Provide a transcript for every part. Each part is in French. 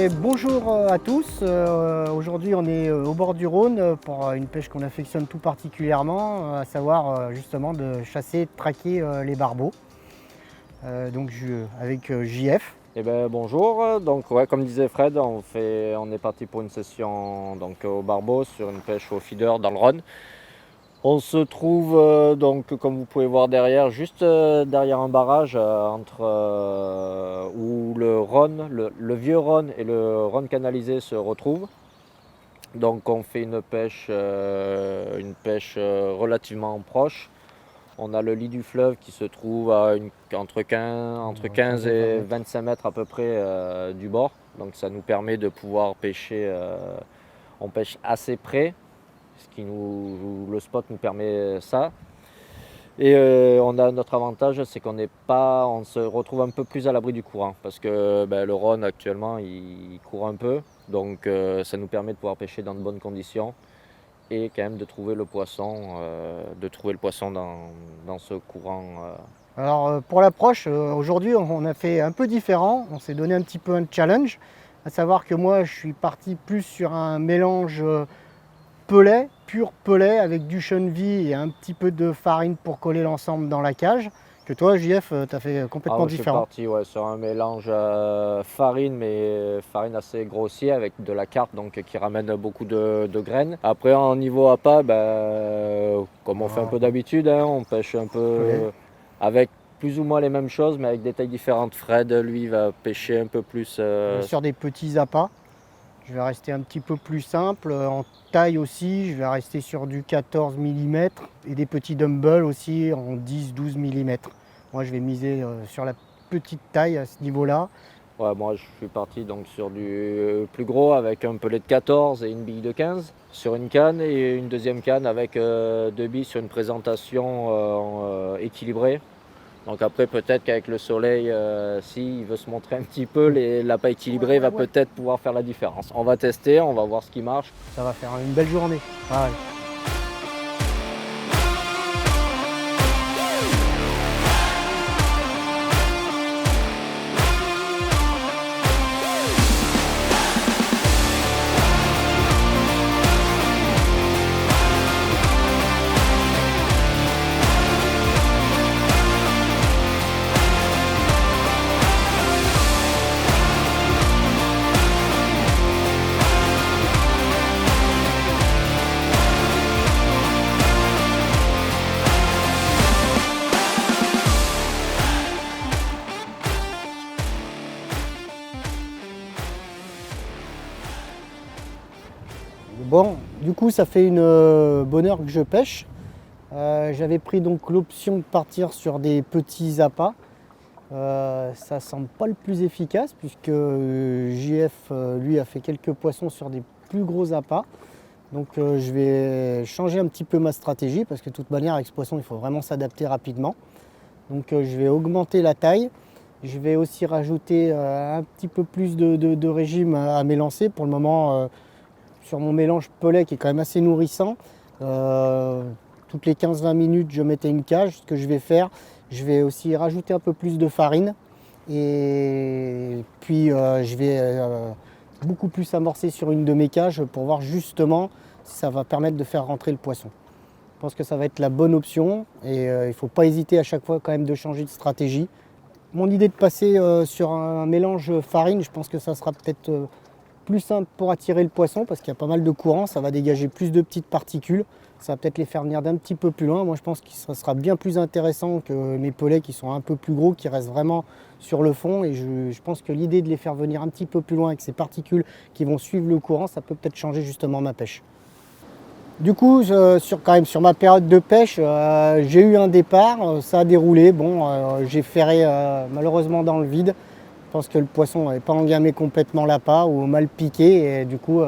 bonjour à tous. Aujourd'hui, on est au bord du Rhône pour une pêche qu'on affectionne tout particulièrement, à savoir justement de chasser, de traquer les barbeaux. Avec JF. Eh ben, bonjour, donc ouais, comme disait Fred, on est parti pour une session donc, au barbeau sur une pêche au feeder dans le Rhône. On se trouve donc comme vous pouvez voir derrière, juste derrière un barrage où le Rhône, le vieux Rhône et le Rhône canalisé se retrouvent. Donc on fait une pêche relativement proche. On a le lit du fleuve qui se trouve à entre 15 et 25 mètres à peu près du bord. Donc ça nous permet de pouvoir pêcher, on pêche assez près, le spot nous permet ça. Et on a notre avantage, c'est on se retrouve un peu plus à l'abri du courant parce que le Rhône actuellement il court un peu. Donc ça nous permet de pouvoir pêcher dans de bonnes conditions et quand même de trouver le poisson, dans ce courant. Alors pour l'approche, aujourd'hui on a fait un peu différent, on s'est donné un petit peu un challenge, à savoir que moi je suis parti plus sur un mélange pellet, pur pellet avec du cheneville et un petit peu de farine pour coller l'ensemble dans la cage. Que toi JF, tu as fait complètement différent. Je suis parti sur un mélange farine, mais farine assez grossier avec de la carpe donc, qui ramène beaucoup de graines. Après en niveau appât, comme on fait un peu d'habitude, on pêche un peu avec plus ou moins les mêmes choses mais avec des tailles différentes. Fred lui va pêcher un peu plus sur des petits appâts. Je vais rester un petit peu plus simple. En taille aussi, je vais rester sur du 14 mm et des petits dumbbells aussi en 10-12 mm. Moi, je vais miser sur la petite taille à ce niveau-là. Ouais, moi, je suis parti donc sur du plus gros avec un pelet de 14 et une bille de 15 sur une canne et une deuxième canne avec deux billes sur une présentation équilibrée. Donc après, peut-être qu'avec le soleil, s'il veut se montrer un petit peu, l'appât équilibré va peut-être pouvoir faire la différence. On va tester, on va voir ce qui marche. Ça va faire une belle journée. Ah ouais. Bon, du coup, ça fait une bonne heure que je pêche. J'avais pris donc l'option de partir sur des petits appâts. Ça semble pas le plus efficace puisque JF lui a fait quelques poissons sur des plus gros appâts. Donc je vais changer un petit peu ma stratégie parce que de toute manière avec ce poisson il faut vraiment s'adapter rapidement. Donc je vais augmenter la taille. Je vais aussi rajouter un petit peu plus de régime à mes lancers. Pour le moment, sur mon mélange pellet qui est quand même assez nourrissant, toutes les 15-20 minutes je mettais une cage. Ce que je vais faire, je vais aussi rajouter un peu plus de farine et puis je vais beaucoup plus amorcer sur une de mes cages pour voir justement si ça va permettre de faire rentrer le poisson. Je pense que ça va être la bonne option et il ne faut pas hésiter à chaque fois quand même de changer de stratégie. Mon idée de passer sur un mélange farine, je pense que ça sera peut-être plus simple pour attirer le poisson parce qu'il y a pas mal de courant, ça va dégager plus de petites particules, ça va peut-être les faire venir d'un petit peu plus loin. Moi je pense que ça sera bien plus intéressant que mes pellets qui sont un peu plus gros, qui restent vraiment sur le fond et je pense que l'idée de les faire venir un petit peu plus loin avec ces particules qui vont suivre le courant, ça peut peut-être changer justement ma pêche. Du coup, sur ma période de pêche, j'ai eu un départ, ça a déroulé. Bon, j'ai ferré malheureusement dans le vide. Je pense que le poisson n'avait pas engamé complètement l'appât ou mal piqué et du coup,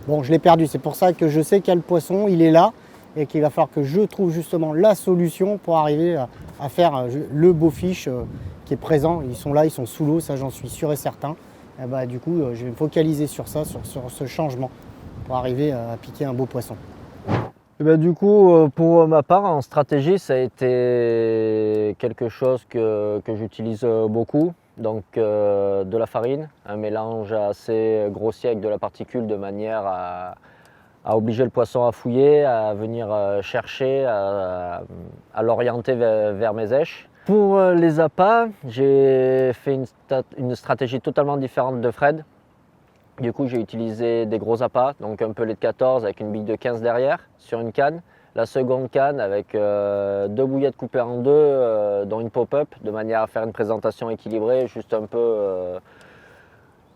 bon, je l'ai perdu. C'est pour ça que je sais qu'il y a le poisson, il est là et qu'il va falloir que je trouve justement la solution pour arriver à faire le beau fiche qui est présent. Ils sont là, ils sont sous l'eau, ça j'en suis sûr et certain. Et bah, du coup, je vais me focaliser sur ça, sur ce changement pour arriver à piquer un beau poisson. Et ben, du coup, pour ma part, en stratégie, ça a été quelque chose que j'utilise beaucoup. donc de la farine, un mélange assez grossier avec de la particule de manière à obliger le poisson à fouiller, à venir chercher, à l'orienter vers mes éches. Pour les appâts, j'ai fait une stratégie totalement différente de Fred. Du coup, j'ai utilisé des gros appâts, donc un pellet de 14 avec une bille de 15 derrière sur une canne. La seconde canne avec deux bouillettes coupées en deux, dont une pop-up, de manière à faire une présentation équilibrée, juste un peu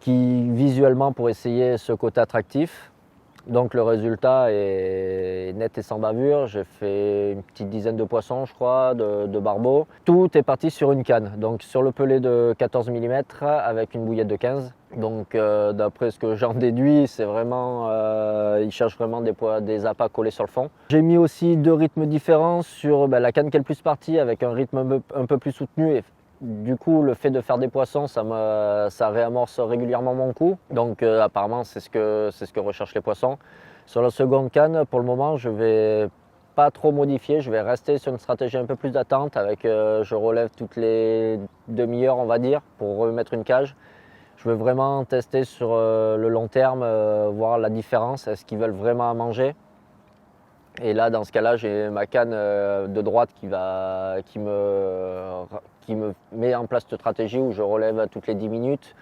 qui visuellement pour essayer ce côté attractif. Donc le résultat est net et sans bavure. J'ai fait une petite dizaine de poissons, je crois, de barbeaux. Tout est parti sur une canne, donc sur le pellet de 14 mm avec une bouillette de 15. Donc d'après ce que j'en déduis, c'est vraiment, ils cherchent vraiment des appâts collés sur le fond. J'ai mis aussi deux rythmes différents sur la canne qui est le plus partie avec un rythme un peu plus soutenu. Et du coup, le fait de faire des poissons, ça réamorce régulièrement mon coup. Donc apparemment, c'est ce que recherchent les poissons. Sur la seconde canne, pour le moment, je vais pas trop modifier. Je vais rester sur une stratégie un peu plus d'attente avec je relève toutes les demi-heures, on va dire, pour remettre une cage. Je veux vraiment tester sur le long terme, voir la différence, est-ce qu'ils veulent vraiment à manger. Et là, dans ce cas-là, j'ai ma canne de droite qui me met en place cette stratégie où je relève toutes les 10 minutes.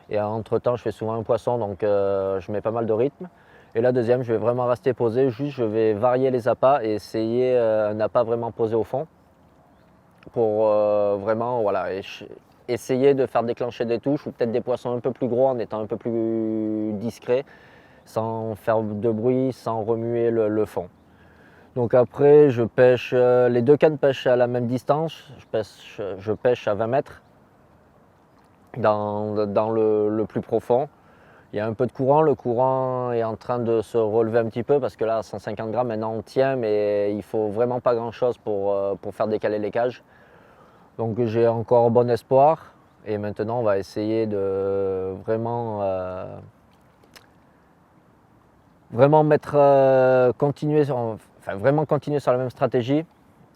Et entre-temps, je fais souvent un poisson, donc je mets pas mal de rythme. Et la deuxième, je vais vraiment rester posé, juste je vais varier les appâts et essayer un appât vraiment posé au fond pour vraiment essayer de faire déclencher des touches ou peut-être des poissons un peu plus gros en étant un peu plus discret, sans faire de bruit, sans remuer le fond. Donc après, je pêche, les deux cannes pêchent à la même distance, je pêche à 20 mètres dans le plus profond. Il y a un peu de courant, le courant est en train de se relever un petit peu parce que là, à 150 grammes, maintenant on tient, mais il faut vraiment pas grand-chose pour faire décaler les cages. Donc j'ai encore bon espoir et maintenant on va essayer de vraiment continuer sur la même stratégie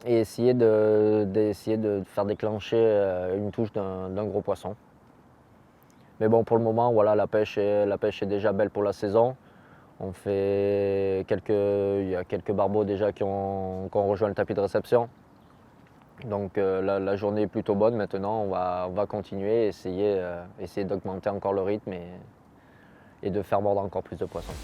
et essayer de faire déclencher une touche d'un gros poisson. Mais bon, pour le moment, voilà, la pêche est déjà belle pour la saison. Il y a quelques barbeaux déjà qui ont rejoint le tapis de réception. Donc la journée est plutôt bonne. Maintenant, on va continuer, essayer d'augmenter encore le rythme et de faire mordre encore plus de poissons.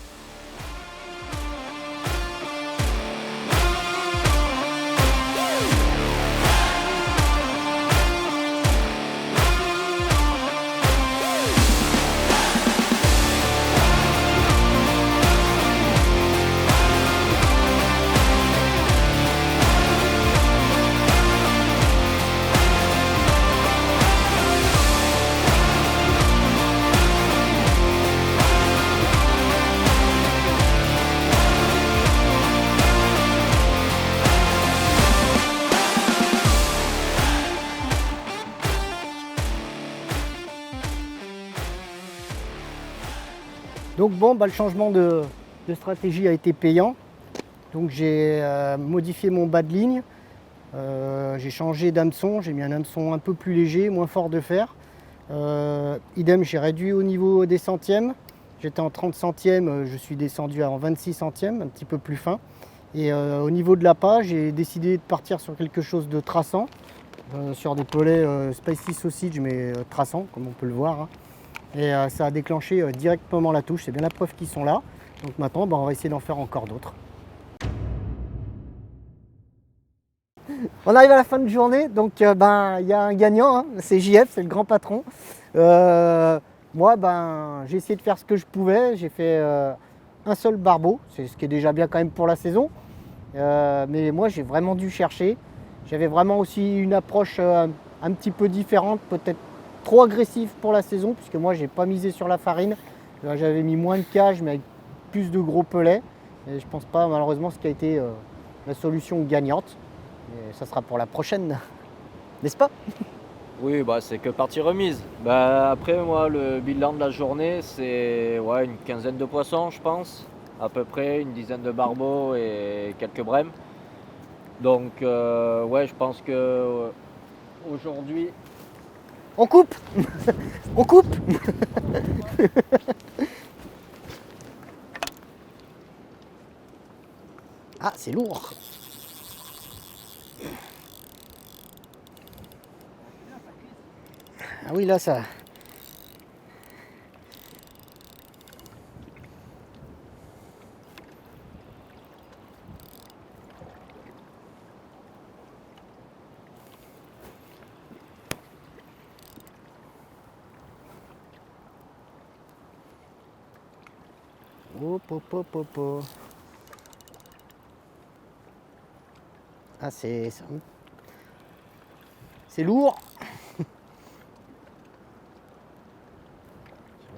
Donc bon, le changement de stratégie a été payant. Donc j'ai modifié mon bas de ligne. J'ai changé d'hameçon, j'ai mis un hameçon un peu plus léger, moins fort de fer. Idem, j'ai réduit au niveau des centièmes. J'étais en 30 centièmes, je suis descendu en 26 centièmes, un petit peu plus fin. Et au niveau de l'appât, j'ai décidé de partir sur quelque chose de traçant, sur des pellets spicy sausage, mais traçant, comme on peut le voir. Et ça a déclenché directement la touche, c'est bien la preuve qu'ils sont là. Donc maintenant, on va essayer d'en faire encore d'autres. On arrive à la fin de journée, donc il y a un gagnant, c'est JF, c'est le grand patron. Moi, j'ai essayé de faire ce que je pouvais, j'ai fait un seul barbeau, c'est ce qui est déjà bien quand même pour la saison. Mais moi, j'ai vraiment dû chercher. J'avais vraiment aussi une approche un petit peu différente, peut-être trop agressif pour la saison, puisque moi j'ai pas misé sur la farine. J'avais mis moins de cages mais avec plus de gros pellets. Et je pense pas malheureusement ce qui a été la solution gagnante. Et ça sera pour la prochaine, n'est-ce pas? Oui, c'est que partie remise. Après moi le bilan de la journée c'est une quinzaine de poissons je pense, à peu près, une dizaine de barbeaux et quelques brèmes. Donc je pense que aujourd'hui On coupe. On coupe. Ah, c'est lourd. Ah oui, là, ça... Hop, hop, hop, hop, hop. Ah, c'est lourd. Je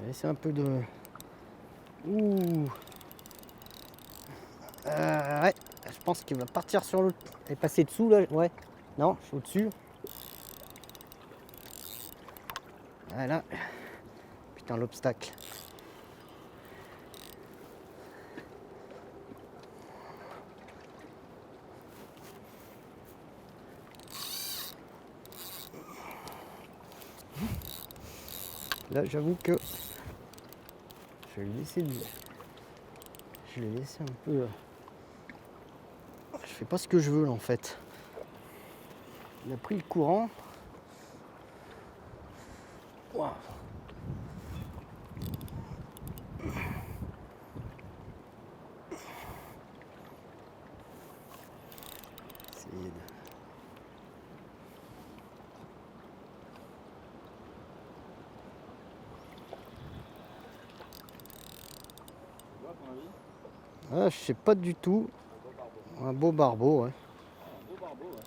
vais laisser un peu de... Ouh. Ouais, je pense qu'il va partir sur l'autre. Elle est passée dessous là, ouais. Non, je suis au-dessus. Voilà. Putain, l'obstacle. Là, j'avoue que je vais laisser du... Je l'ai laissé un peu... Je fais pas ce que je veux là en fait. Il a pris le courant. Wow. Ah, je sais pas du tout. Un beau barbeau, ouais. Un beau barbeau, ouais.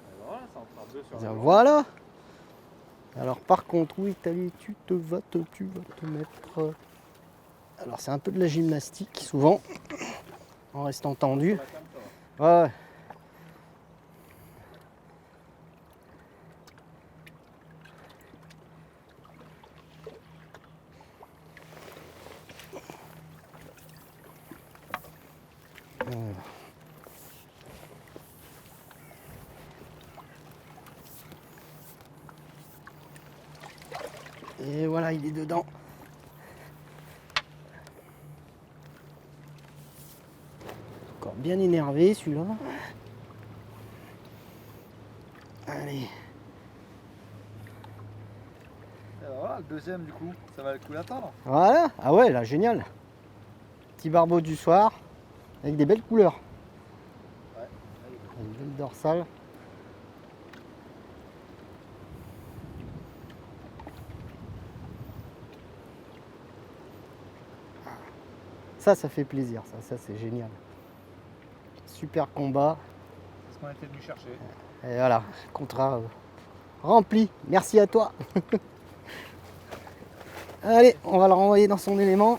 Et voilà, ça en fera deux sur Bien, la voilà. Alors par contre, oui, Italie, tu vas te mettre... Alors c'est un peu de la gymnastique, souvent, en restant tendu. la cam, ça va. Ouais. Et voilà, il est dedans. Encore bien énervé celui-là. Allez. Et voilà, le deuxième du coup, ça va le coup d'attendre. Voilà. Ah ouais, là, génial. Petit barbeau du soir, avec des belles couleurs. Ouais. Une belle dorsale. Ça fait plaisir, ça c'est génial. Super combat. C'est ce qu'on était venu chercher. Et voilà, contrat rempli. Merci à toi. Allez, on va le renvoyer dans son élément.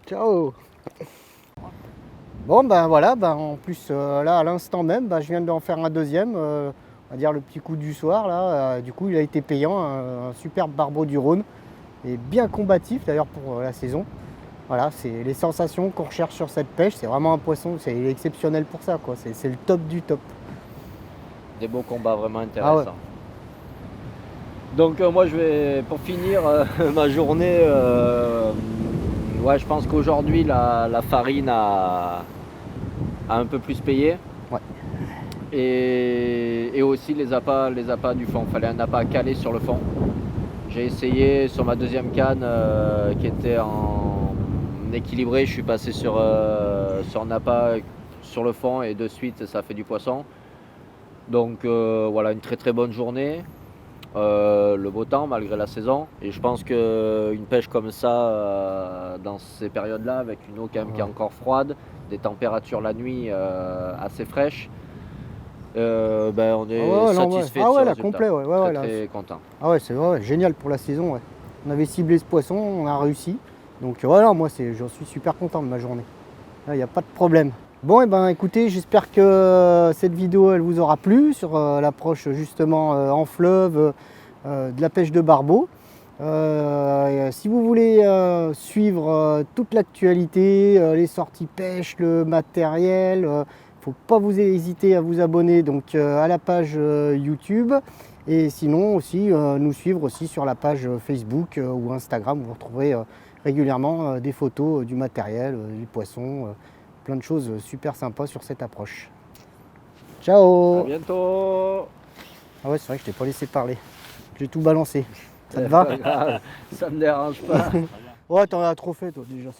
Ciao. Bon ben voilà, en plus là à l'instant même, je viens d'en faire un deuxième, on va dire le petit coup du soir là. Du coup il a été payant, un superbe barbeau du Rhône et bien combatif d'ailleurs pour la saison. Voilà, c'est les sensations qu'on recherche sur cette pêche, c'est vraiment un poisson, c'est exceptionnel pour ça quoi, c'est le top du top. Des beaux combats vraiment intéressants. Ah ouais. Donc moi je vais, pour finir ma journée, ouais, je pense qu'aujourd'hui la farine a un peu plus payé. Ouais. Et aussi les appâts du fond. Il fallait un appât calé sur le fond. J'ai essayé sur ma deuxième canne qui était en équilibré, je suis passé sur un appât sur le fond et de suite ça fait du poisson. Donc voilà, une très très bonne journée. Le beau temps malgré la saison, et je pense qu'une pêche comme ça dans ces périodes là avec une eau quand même qui est encore froide, des températures la nuit assez fraîches, on est satisfait de ce là, résultat. complet, Très content. Ah ouais, c'est vrai, génial pour la saison, ouais. On avait ciblé ce poisson, on a réussi, donc voilà, moi j'en suis super content de ma journée, il n'y a pas de problème. Bon, et ben écoutez, j'espère que cette vidéo elle vous aura plu sur l'approche justement en fleuve de la pêche de barbeau. Si vous voulez suivre toute l'actualité, les sorties pêche, le matériel, faut pas vous hésiter à vous abonner donc à la page YouTube et sinon aussi nous suivre aussi sur la page Facebook ou Instagram où vous retrouverez régulièrement des photos du matériel, des poissons, plein de choses super sympas sur cette approche. Ciao! À bientôt. Ah ouais, c'est vrai que je t'ai pas laissé parler. J'ai tout balancé. Ça te C'est va? pas grave, ça me dérange pas. Ouais, t'en as trop fait toi déjà.